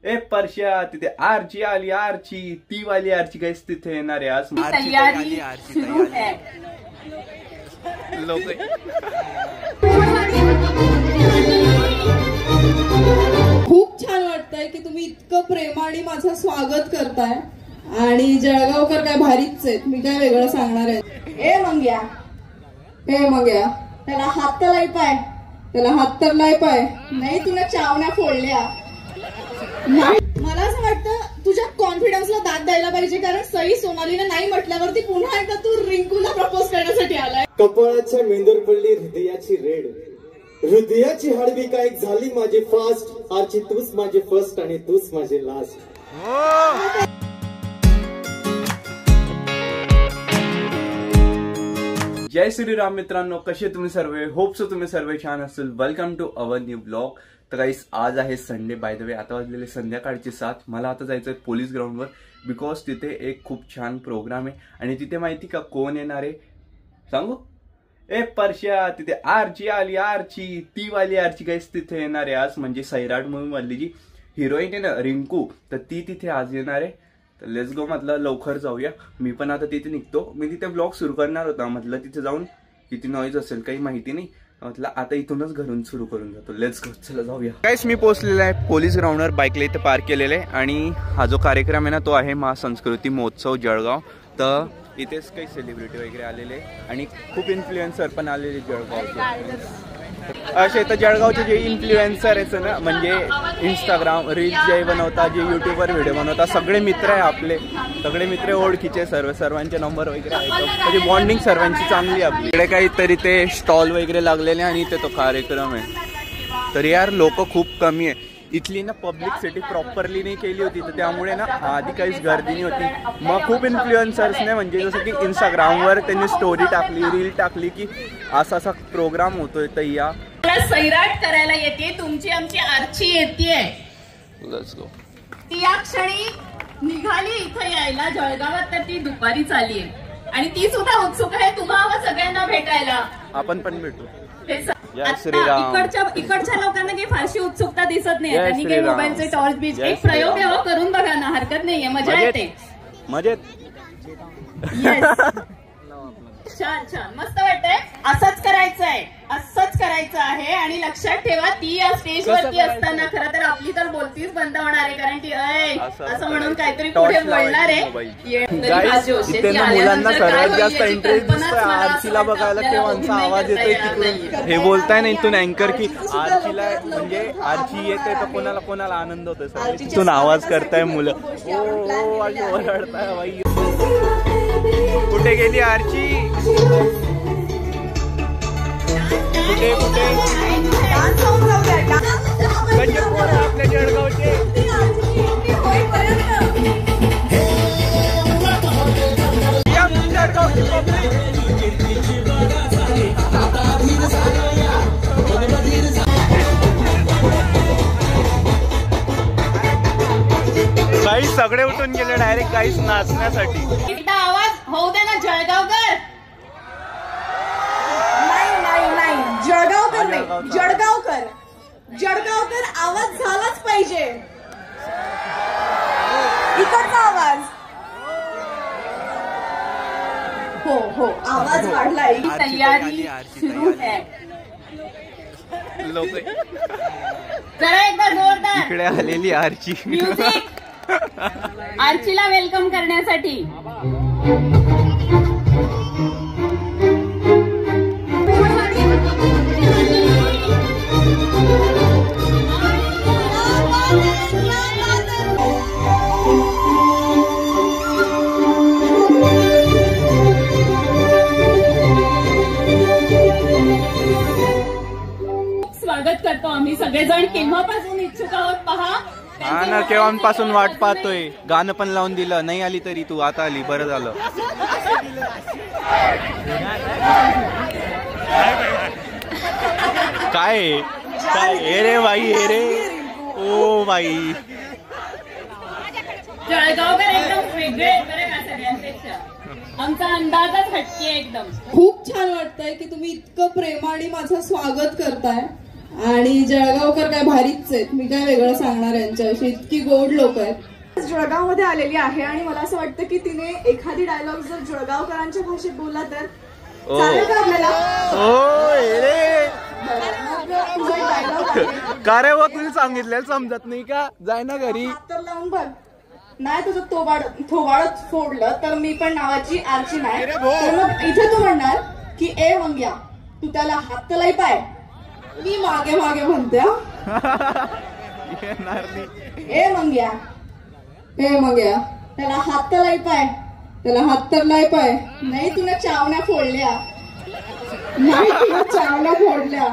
ए परश्या तिथे आरची आली, आरची ती वाली आरची काहीच तिथे येणार आहे आज. लोक खूप छान वाटतंय की तुम्ही इतकं प्रेमाने माझं स्वागत करताय आणि जळगावकर काय भारीच आहेत, मी काय वेगळं सांगणार आहे. ए मंग्या, ए मंग्या, त्याला हात तर लाई पाय, त्याला हात तर लाई पाय. नाही तुला चावण्या फोडल्या. मला असं वाटतं तुझ्या कॉन्फिडन्सला दाद द्यायला पाहिजे, कारण सई सोनालीने नाही म्हटल्यावरती पुन्हा एकदा तू रिंकूला प्रपोज करण्यासाठी आलाय. कपाळाच्या मेंदूर पडली हृदयाची रेड, हृदयाची हाडबिका एक झाली माझी फास्ट. आरची तूच माझी फर्स्ट आणि तूच माझी लास्ट. जय श्रीराम मित्रांनो, कसे तुम्ही सर्व? होप सो तुम्ही सर्व छान असेल. Welcome to our new blog. तर गाईस आज आहे संडे. बाय द वे आता वाजलेले संध्याकाळचे 7. मला आता जायचं आहे पोलीस ग्राउंडवर, बिकॉज तिथे एक खूप छान प्रोग्राम आहे. आणि तिथे माहिती का कोण येणार आहे सांगू? ए परश्या तिथे आरची आली, आरची ती वाली आरची काहीच तिथे येणार आहे आज. म्हणजे सैराट मूवी मधली जी हिरोईन आहे ना रिंकू, तर ती तिथे आज येणार आहे. तर लेट्स गो, म्हटलं लवकर जाऊया. मी पण आता तिथे निघतो. मी तिथे ब्लॉग सुरू करणार होता, म्हटलं तिथे जाऊन किती नॉईज असेल काही माहिती नाही, म्हटलं आता इथूनच घरून सुरू करून जातो. लेट्स गो, चला जाऊया. गाईस मी पोहोचलेला आहे पोलीस ग्राउंडवर, बाईकला इथे पार्क केलेलं आहे. आणि हा जो कार्यक्रम आहे ना तो आहे महासंस्कृती महोत्सव जळगाव. तर इथेच काही सेलिब्रिटी वगैरे आलेले आणि खूप इन्फ्लुएन्सर पण आलेले जळगावचे. असे तर जळगावचे जे इन्फ्लुएन्सर आहेत ना, म्हणजे इंस्टाग्राम रील्स जे बनवतात, जे युट्यूबवर व्हिडिओ बनवतात, सगळे मित्र आहे आपले. सगळे मित्र ओळखीचे, सर्वांचे नंबर वगैरे आहेत. म्हणजे बॉन्डिंग सर्वांची चांगली आपली. इकडे काहीतरी ते स्टॉल वगैरे लागलेले आणि इथे तो कार्यक्रम आहे. तर यार लोक खूप कमी आहे इथली ना. पब्लिक सिटी प्रॉपरली नाही केली होती, तर त्यामुळे ना आधी काहीच गर्दी नाही होती. मग खूप इन्फ्लुएन्सर्सने म्हणजे जसं की इंस्टाग्रामवर त्यांनी स्टोरी टाकली, रील टाकली की असा असा प्रोग्राम होतोय, तर या सैराट करायला येते तुमची आमची आरची येते. ती या क्षणी निघाली इथं यायला जळगावात, तर ती दुपारी चालली आहे आणि ती सुद्धा उत्सुक आहे तुम्हाला सगळ्यांना भेटायला. आपण पण भेटू. इकडच्या लोकांना काही फारशी उत्सुकता दिसत नाही, त्यांनी काही मोबाईलचे टॉर्च बीच एक प्रयोग यावा करून बघा ना, हरकत नाहीये, मजा येते. मजेत छान छान मस्त वाटतंय. असंच करायचं आहे, असंच करायचं आहे. आणि लक्षात ठेवा ती या स्टेजवरती असताना खरं तर आपली तर बोलतीच बंद होणार आहे, कारण ती असं म्हणून काहीतरी पुढे बोलणार आहे. मुलांना सर्वात जास्त इंटरेस्ट दिसतोय आरचीला बघायला, तेव्हाचा आवाज येतोय तिकडून. हे बोलताय ना इथून अँकर की आरचीला, म्हणजे आरची येते तर कोणाला कोणाला आनंद होतोय. तिथून आवाज करताय मुलं, ओरडताय बाई. कुठे गेली आरची? कुठे कुठे आपल्या जळगावचे. काही सगळे उठून गेले डायरेक्ट काहीच नाचण्यासाठी. एकदा आवाज होऊ दे ना जळगावकर. नाही जळगावकर नाही, जळगावकर. जळगावकर आवाज झालाच पाहिजे. इकडचा आवाज. हो हो आवाज वाढलाय. तयारी सुरू आहे. लोक जरा एकदा जोरदार इकडे आलेली आरची. आरचीला वेलकम करण्यासाठी. स्वागत करतो आम्ही सगळेजण. केव्हापासून इच्छुक आहोत पहा. हा ना, केव्हापासून वाट पाहतोय. गाणं पण लावून दिलं, नाही आली तरी तू आता आली, बरं झालं. काय काय हे रे बाई, हे रे ओ बाई. जळगावकर एकदम वेगळे सगळ्यांपेक्षा. आमचा अंदाजच हटके एकदम. खूप छान वाटतंय की तुम्ही इतकं प्रेमाने माझं स्वागत करताय आणि जळगावकर काय भारीच आहेत, मी काय वेगळं सांगणार यांच्याविषयी, इतकी गोड लोक आहेत. जळगावमध्ये आलेली आहे आणि मला असं वाटतं की तिने एखादी डायलॉग जर जळगावकरांच्या भाषेत बोलला तर चालेल का आपल्याला? डायलॉग का रे, तुम्ही सांगितलेलं समजत नाही का? जाय ना घरी. तर लावून बघ. नाही तुझं थोबाडत फोडलं तर मी पण नावाची आरची नाही. तर मग इथे तू म्हणणार की ए मंग्या तू त्याला हात तर लाई पाय. मी मागे मागे म्हणते ए मंग्या हे मंग्या त्याला हात तर लाई पाय. त्याला हात तर नाही पाय. नाही तुला चावण्या फोडल्या. नाही तुला चावण्या फोडल्या.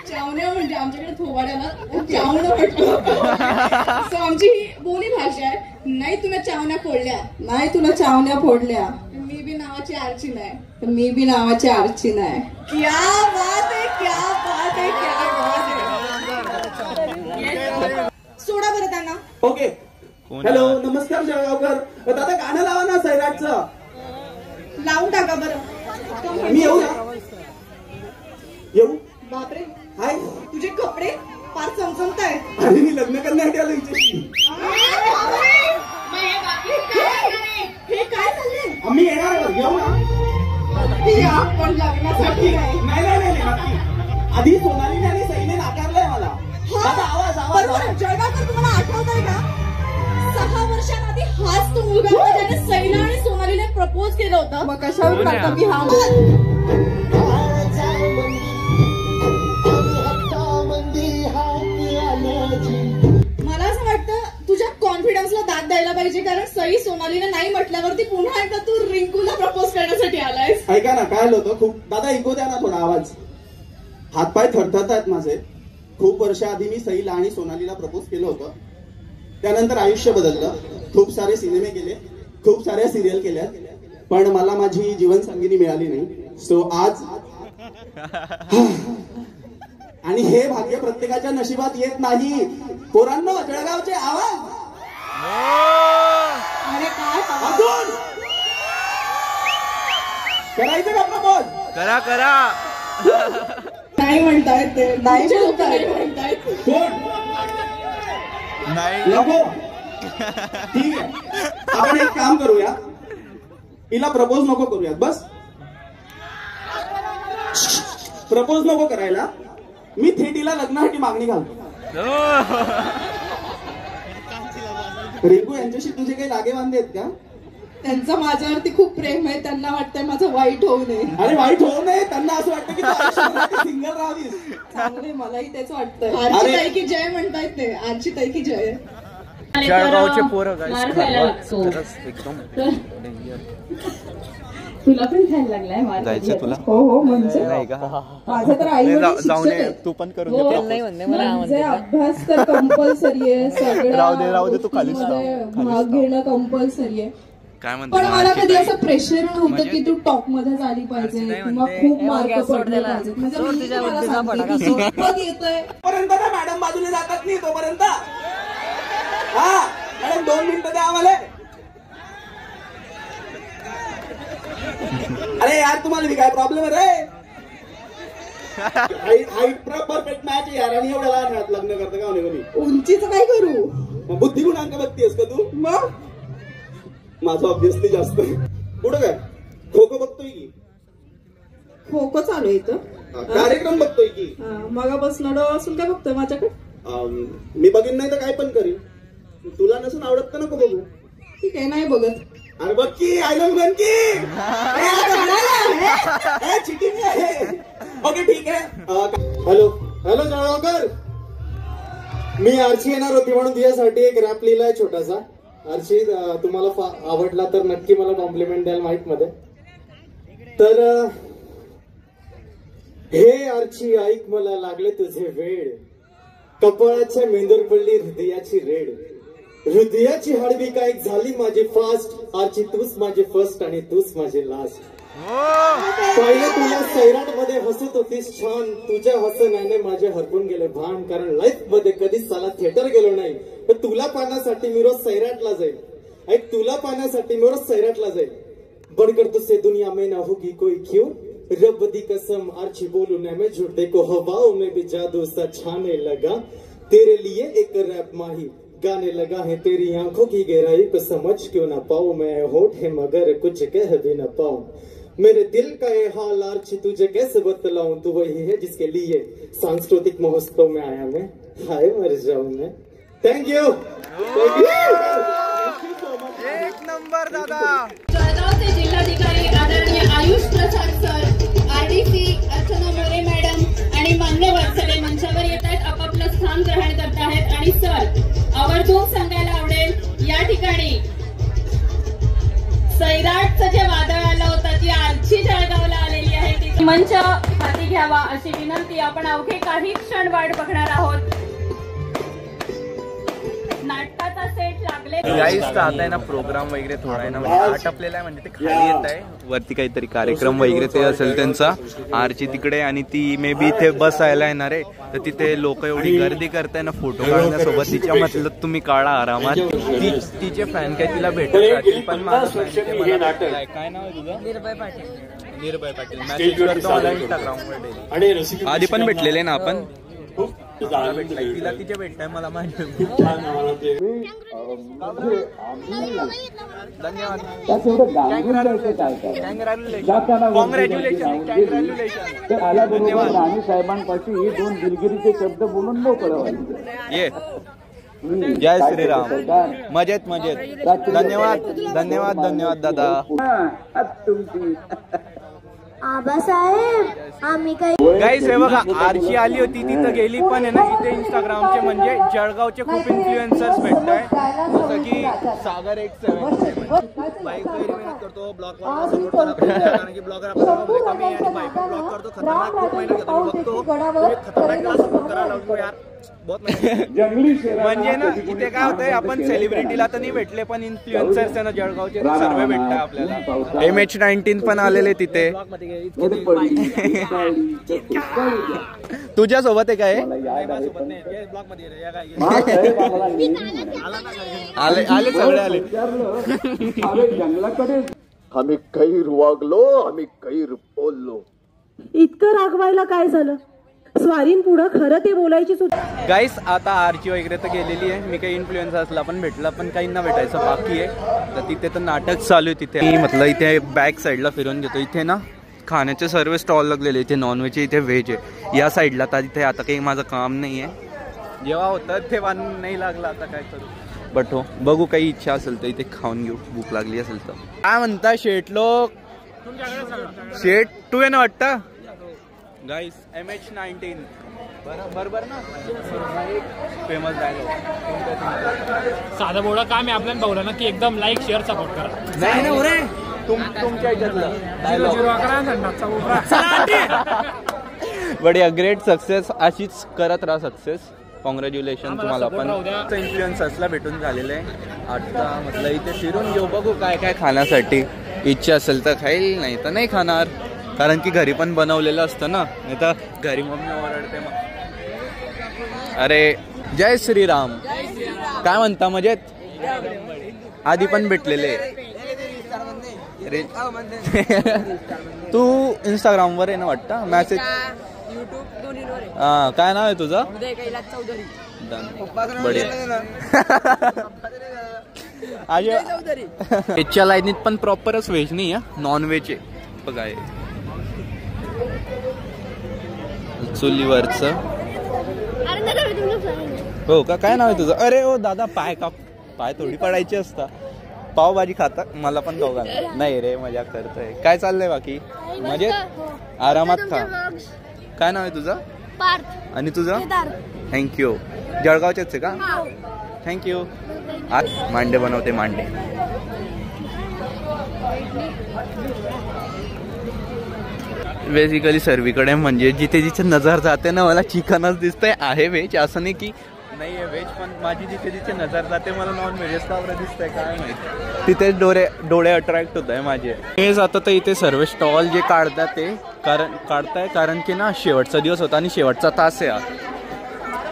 चावण्या म्हणजे आमच्याकडे थोबाड्याला चावणं म्हटलं. सो आमची ही बोली भाषा आहे. नाही तुला चावण्या फोडल्या. नाही तुला चावण्या फोडल्या. मी बी नावाची आरची नाही. तर मी बी नावाची आरची नाही. क्या बात है, क्या बात है, क्या बात है. सोडा बरं त्यांना. ओके. हॅलो, नमस्कार जळगावकर. दादा गाणं लावा ना सैराटचं. लावून टाका बरं. मी येऊ ना? येऊ? बापरे हाय. तुझे कपडे फार चमचमतायत. अरे मी लग्न करण्यासाठी आलो हिच्याशी. हे काय चाललंय? आम्ही येणार आहोत, येऊ ना? आपण लग्नासाठी नाही. नाही नाही नाही नक्की. आधी सोनालीने आणि सईने नाकारलंय मला. दादा आवाज आवाज बरोबर. जळगावकर तुम्हाला आठवतंय का 6 वर्षांआधी हाच तो मुलगा होता ज्याने सैला आणि सोनालीने प्रपोज केलं होतं. मग कशावर म्हणता की हा मला असं वाटतं तुझ्या कॉन्फिडन्सला दाद द्यायला पाहिजे कारण सई सोनालीने नाही म्हटल्यावरती पुन्हा एकदा तू रिंकूला प्रपोज करण्यासाठी आलायस. ऐका ना, काय होतं खूप. दादा ऐकू द्या ना थोडा आवाज. हातपाय थरथरत आहेत माझे. खूप वर्षाआधी मी सईला आणि सोनालीला प्रपोज केलं होतं. त्यानंतर आयुष्य बदललं. खूप सारे सिनेमे केले, खूप साऱ्या सिरियल केल्या, पण मला माझी जीवनसंगिनी मिळाली नाही. सो आज आणि हे भाग्य प्रत्येकाच्या नशिबात येत नाही. पोरांनो, जळगावचे आवाज. अरे काय अजून करायचं का प्रपोज? करा करा. नाही म्हणतायत ते. नाही म्हणतायत. कोण? नाही नको. ठीक आहे, आपण एक काम करूया. हिला प्रपोज नको करूयात. बस प्रपोज नको करायला. मी थेट हिला लग्नासाठी मागणी घालतो. रिंकू, यांच्याशी तुझे काही लागे वांदे आहेत का? त्यांचं माझ्यावरती खूप प्रेम आहे. त्यांना वाटतंय माझं वाईट होऊ नये. अरे वाईट होऊ नये. त्यांना असं वाटतं की तू सिंगल राहावीस. चांगले, मलाही तेच वाटतंय. आरची ताई की जय म्हणतायत ते. आरची ताई की जय. जळगावचे पोरं मार खायला लागतो. तुला पण खायला लागलाय मार. जायचं तुला? हो हो, म्हणजे नाही का? माझं तर आई जाऊन ये, तू पण करून घे. म्हणजे अभ्यास तर कंपल्सरी आहे. सगळं राहू दे, तू खालीच गोष्टींमध्ये भाग घेणं कंपल्सरी आहे. काय पण म्हणतो मला कधी असं प्रेशर नव्हतं की तू टॉप मध्ये झाली पाहिजे किंवा खूप मार्क पडले पाहिजेत. म्हणजे मी मला सांगते की सोबत येतोय. तोपर्यंत ना मॅडम बाजूला जातात नाही तोपर्यंत. हा मॅडम 2 मिनिटं द्या आम्हाला. अरे यार, तुम्हाला मी काय प्रॉब्लेम आहे रे? हाईट परफेक्ट मॅच आहे यार. आणि एवढ्या लहान वेळात लग्न करतं का म्हणे? उंचीचं काय करू? मग बुद्धी गुणांक बघतेस का तू? मग माझं ऑब्विसली जास्त. कुठं काय खो खो बघतोय की? खो खो चालू आहे इथं. कार्यक्रम बघतोय की? मगापासून असून काय बघतोय माझ्याकडे? मी बघीन नाही तर काय पण करीन. तुला नसून आवडत तर नको बघू. ठीक आहे, नाही बघत. अरे बघ की, आय लव्ह गन की. चिटिंग आहे. ओके ठीक आहे. Hello hello Jalgaonkar. मी आरची येणार होती म्हणून तुझ्यासाठी एक रॅप लिहिलाय छोटासा. आरची, तुम्हाला आवडला तर नक्की मला कॉम्प्लिमेंट द्याल माईक मध्ये. तर हे आरची ऐक, मला लागले तुझे वेळ. कपाळाच्या मेंदूर पडली हृदयाची रेड. हृदयाची हाडबी काय झाली माझी फास्ट. आरची तूच माझी फर्स्ट आणि तूच माझी लास्ट. पहिले तुला सैराट मध्ये हसत होतीस छान. तुझ्या हसण्याने माझे हरपून गेले भान. कारण लाईफ मध्ये कधीच साला थिएटर गेलो नाही. तर तुला पाहण्यासाठी मी रोज सैराटला जाईल. ऐक, तुला पाहण्यासाठी मी रोज सैराटला जाईल. बढ़कर तुझसे दुनिया में ना होगी कोई क्यों. रब दी कसम आर्ची बोलू न मैं झूठ, देखो हवाओं में भी जादू सा छाने लगा, तेरे लिए एक रैप माही गाने लगा है, तेरी आंखों की गहराई को समझ क्यों ना पाऊं, मैं होठ है मगर कुछ कह भी ना पाऊं, मेरे दिल का ये हाल आर्ची तुझे कैसे बतलाऊं, तू वही है जिसके लिए सांस्कृतिक महोत्सव में आया मैं, हाय मर जाऊं मैं। Thank you. एक नंबर दादा। जळगावचे जिल्हाधिकारी आदरणीय Ayush Prasad sir, RDC Archana More madam आणि मान्यवर सगळे मंचावर येत आहेत, आपापलं स्थान ग्रहण करत आहेत। आणि सर आवर्जून सांगायला आवडेल या ठिकाणी सैराटचं जे वादळ आलं होतं ती आर्ची जळगावला आलेली आहे, ती मंच हाती घ्यावा अशी विनंती। आपण अवघे काही क्षण वाट बघणार आहोत। नाटकाचा सेट लागले गाईस, तर आता आहे ना प्रोग्राम वगैरे थोडा आहे ना म्हणजे आटपलेला आहे, म्हणजे ते खाली येत आहे वरती काहीतरी कार्यक्रम वगैरे ते असेल त्यांचा आरची तिकडे, आणि ती मे बी इथे बसायला येणार आहे, तर तिथे लोक एवढी गर्दी करताय ना फोटो काढण्यासोबत, तिच्या मतलब तुम्ही काढा आरामात, तिचे फॅन काय तिला भेटत राहतील, पण काय नाव आहे तुझं? निर्भय पाटील। निर्भय पाटील मेसेज करतो मला इंस्टाग्रामवर, आधी पण भेटलेले ना आपण, तिला तिच्या भेटताय मला माहिती। धन्यवाद, कॉंग्रॅच्युलेशन, धन्यवाद। राणी साहेबांपाशी 2 दिलगिरीचे शब्द बोलून मोकळं ये जय श्रीराम, मजेत मजेत, धन्यवाद धन्यवाद धन्यवाद दादा। तुमची आबासाहेब आम्ही काही गाईस हे बघा, आरची आली होती तिथं गेली, पण आहे ना इथे इंस्टाग्रामचे म्हणजे जळगावचे खूप इन्फ्लुएन्सर्स भेटताय, जसं की सागर 1 बाईक वगैरे मेहनत करतो, ब्लॉगवर सपोर्ट करा, कारण की ब्लॉगर आपल्याला कमी आहे आणि बाईक ब्लॉग करतो, खतरनाक खूप मेहनत घेतो, मी बघतो खतरनाक सपोर्ट करायला लागतो यार, म्हणजे ना इथे काय होतंय, आपण सेलिब्रिटीला तर नाही भेटले, पण इन्फ्लुएन्सर्स आहे ना जळगावचे सर्व भेटताय आपल्याला। MH19 पण आलेले तिथे, तुझ्या सोबत आहे काय? आले आले सगळे आले। जंगलाकडे आम्ही कैर वागलो, आम्ही कैर बोललो, इतकं रागवायला काय झालं? स्वारीन पुढं खरं ते बोलायची सुद्धा। गाईस आता आरची वगैरे तर गेलेली आहे, मी काही इन्फ्लुएन्सर्सला पण भेटला, पण काहींना भेटायचं बाकी आहे, तर तिथे तर नाटक चालू आहे तिथे। म्हटलं इथे बॅक साईडला फिरून घेतो, इथे ना खाण्याचे सर्व स्टॉल लागलेले, इथे नॉनव्हेज आहे, इथे व्हेज आहे, या साईडला तर इथे आता काही माझं काम नाही आहे, जेव्हा होतं तेव्हा नाही लागलं, आता काय करू, बट हो बघू काही इच्छा असेल तर इथे खाऊन घेऊ, भूक लागली असेल तर। काय म्हणता शेठ लोक? शेठ तू आहे ना वाटतं गाईस? MH19 बरोबर ना, फेमस डायलॉग, साधा बोळा काम आहे आपल्याला बोला ना की एकदम लाईक शेअर सपोर्ट करा। नाही ना रे तुमच्या ह्याच्यातलं बढिया, ग्रेट सक्सेस, अशीच करत राहा सक्सेस, कॉंग्रॅच्युलेशन तुम्हाला पण। इन्फ्लुएन्सर्सला भेटून झालेलं आहे, आता म्हटलं इथे फिरून घेऊ, बघू काय काय खाण्यासाठी इच्छा असेल तर खाईल, नाही तर नाही खाणार, कारण की घरी पण बनवलेलं असतं ना, नाही तर घरी मम्मी ओरडते मग। अरे जय श्रीराम, काय म्हणता मजेत? आधी पण भेटलेले तू इंस्टाग्रामवर आहे ना वाटतं, मेसेज हा, काय नाव आहे तुझं? व्हेजच्या लाईनीत पण प्रॉपरच व्हेज नाही आहे, नॉन व्हेज आहे बघा, चुलीवरच। हो का, काय नाव आहे तुझं? अरे ओ दादा, पाय थोडी पडायची असता, पावभाजी खाता, मला पण खाऊ घाल। नाही रे मजा करतोय, काय चाललंय बाकी? मजेत आरामात खा। काय नाव आहे तुझं? पार्थ। आणि तुझं? थँक्यू। जळगावचेच आहे का? थँक्यू। आज मांडे बनवते, मांडे बेसिकली सर्वीकडे म्हणजे जिथे जिथे नजर जाते ना मला चिकनच दिसतंय, आहे व्हेज असं नाही की नाही आहे व्हेज, पण माझी जिथे जिथे नजर जाते मला नॉन व्हेजच का दिसतंय काय माहिती, तिथे डोळे अट्रॅक्ट होत आहे माझे। हे जातं तर इथे सर्व स्टॉल जे काढतात ते कारण की ना शेवटचा दिवस होता आणि शेवटचा तास आहे,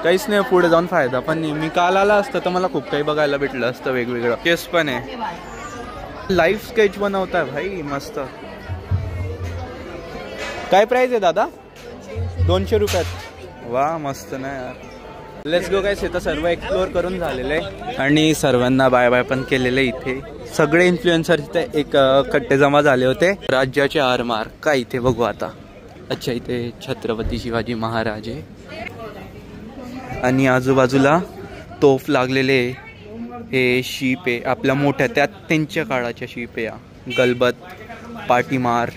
काहीच नाही पुढे जाऊन फायदा पण नाही। मी काल आला असतं तर मला खूप काही बघायला भेटलं असतं, वेगवेगळं केस पण आहे, लाईव्ह स्केच बनवताय भाई मस्त। काय प्राइस आहे दादा? 200 रुपयात. वा मस्त ना यार. Let's go guys. इथं सर्व एक्सप्लोअर करून झालेलं आहे आणि सर्वांना बाय बाय पण केलेलं आहे. इथे सगळे इन्फ्लुएन्सर इथे एक कट्टे जमा झाले होते. राज्याचे आरमार काय इथे बघू आता. अच्छा इथे छत्रपती शिवाजी महाराज आहे आणि आजूबाजूला तोफ लागलेले. हे शीप आहे आपल्या मोठ्या त्यात त्यांच्या काळाच्या शीप आहे. गलबत, पाटीमार,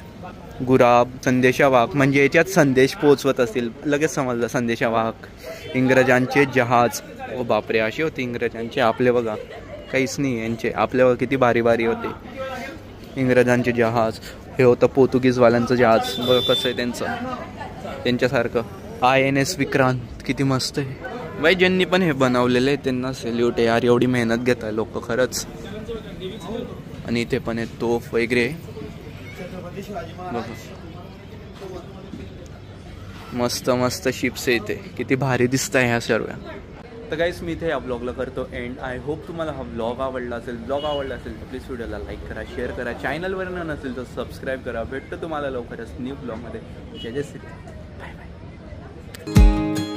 गुराब, संदेशावाहक म्हणजे याच्यात संदेश पोचवत असतील. लगेच समजलं संदेशावाहक. इंग्रजांचे जहाज. ओ बापरे असे होते इंग्रजांचे. आपले बघा काहीच नाही यांचे. आपले बघा किती भारी भारी होते इंग्रजांचे जहाज. हे होतं पोर्तुगीजवाल्यांचं जहाज. बघा कसं आहे त्यांच्यासारखं. INS विक्रांत किती मस्त आहे बाई. ज्यांनी पण हे बनवलेलं आहे त्यांना सॅल्यूट आहे यार. एवढी मेहनत घेत आहे लोक खरंच. आणि इथे पण आहे तोफ वगैरे. मस्त मस्त शिप्स आहे इथे. किती भारी दिसत आहे ह्या सर्व. तर गाईस मी इथे या ब्लॉगला करतो एंड. आय होप तुम्हाला हा ब्लॉग आवडला असेल. ब्लॉग आवडला असेल तर प्लीज व्हिडिओला लाईक करा, शेअर करा. चॅनलवर नसेल तर सबस्क्राईब करा. भेटतो तुम्हाला लवकरच न्यू ब्लॉगमध्ये. जय जय श्री. Bye bye.